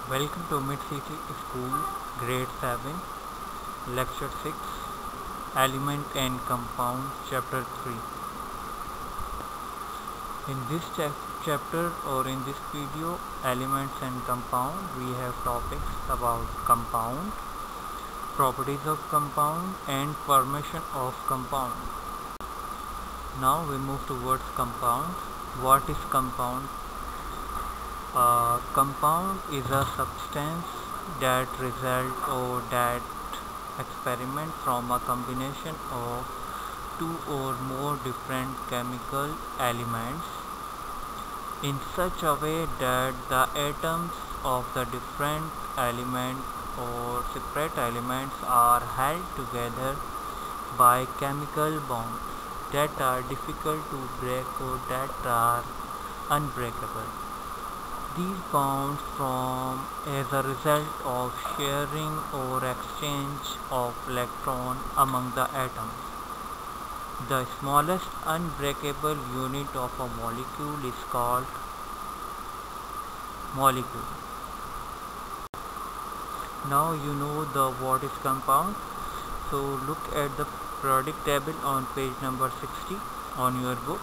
Welcome to Mid City School, Grade 7, Lecture 6, Element and Compound, Chapter 3. In this chapter or in this video, Elements and Compound, we have topics about compound, properties of compound, and formation of compound. Now we move towards compound. What is compound? Compound is a substance that result or that experiment from a combination of two or more different chemical elements in such a way that the atoms of the different element or separate elements are held together by chemical bonds that are difficult to break or that are unbreakable. These bonds form as a result of sharing or exchange of electrons among the atoms. The smallest unbreakable unit of a molecule is called molecule. Now you know what is compound. So look at the periodic table on page number 60 on your book.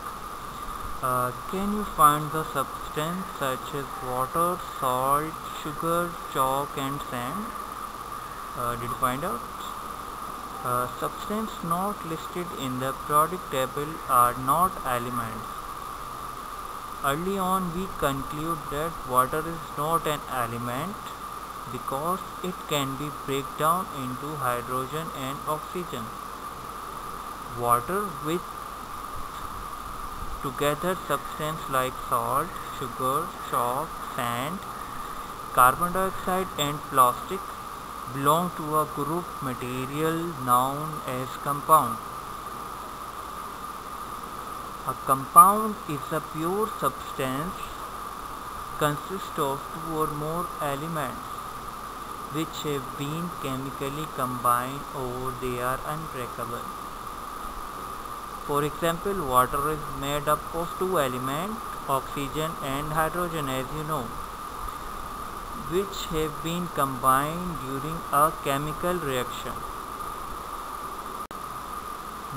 Can you find the substance such as water, salt, sugar, chalk and sand? Did you find out? Substances not listed in the periodic table are not elements. Early on we conclude that water is not an element because it can be break down into hydrogen and oxygen. Water with together substance like salt, sugar, chalk, sand, carbon dioxide and plastic belong to a group material known as compound. A compound is a pure substance consists of two or more elements which have been chemically combined or they are unbreakable. For example, water is made up of two elements, oxygen and hydrogen, as you know, which have been combined during a chemical reaction.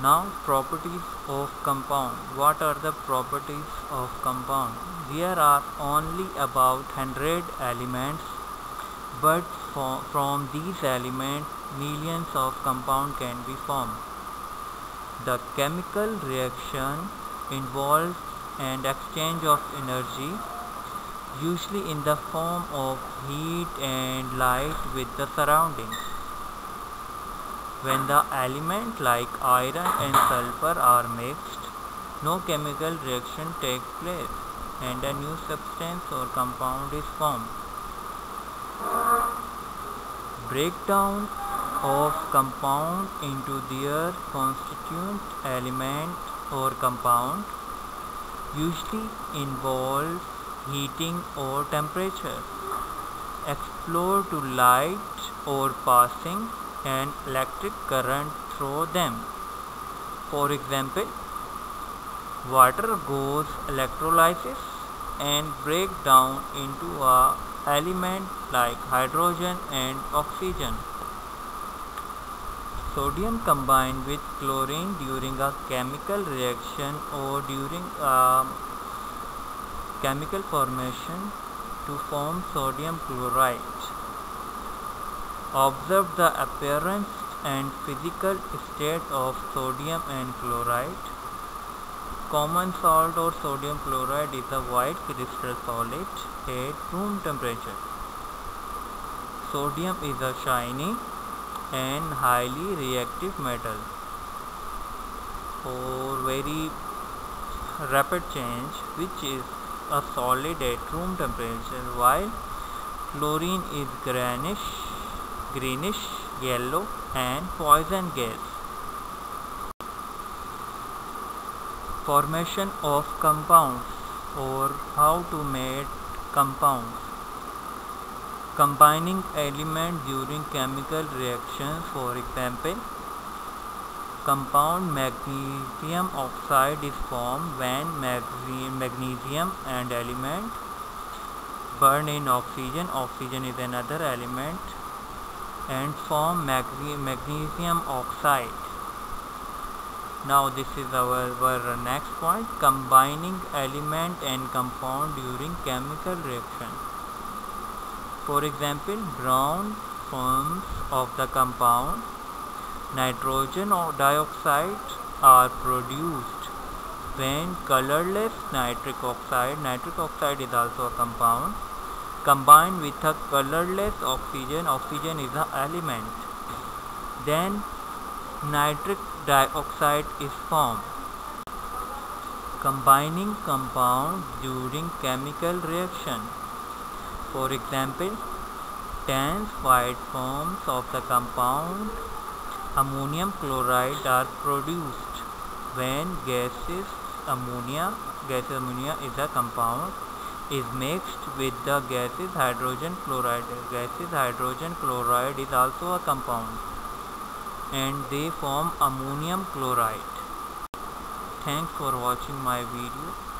Now, properties of compound. What are the properties of compound? There are only about 100 elements, but from these elements, millions of compounds can be formed. The chemical reaction involves an exchange of energy, usually in the form of heat and light with the surroundings. When the elements like iron and sulfur are mixed, no chemical reaction takes place and a new substance or compound is formed. Breakdown of compound into their constituent element or compound usually involves heating or temperature, exposure to light or passing an electric current through them. For example, water goes electrolysis and break down into a element like hydrogen and oxygen. Sodium combined with chlorine during a chemical reaction or during a chemical formation to form sodium chloride. Observe the appearance and physical state of sodium and chloride. Common salt or sodium chloride is a white crystal solid at room temperature. Sodium is a shiny and highly reactive metal for very rapid change, which is a solid at room temperature, while chlorine is greenish yellow and poison gas. Formation of compounds or how to make compounds. Combining elements during chemical reactions, for example, compound magnesium oxide is formed when magnesium and element burn in oxygen, oxygen is another element, and form magnesium oxide. Now this is our next point, combining element and compound during chemical reaction. For example, brown forms of the compound nitrogen or dioxide are produced when colorless nitric oxide is also a compound, combined with a colorless oxygen is an element, then nitric dioxide is formed. Combining compounds during chemical reaction. For example, dense white forms of the compound ammonium chloride are produced when gaseous ammonia is a compound, is mixed with the gaseous hydrogen chloride. Gaseous hydrogen chloride is also a compound, and they form ammonium chloride. Thanks for watching my video.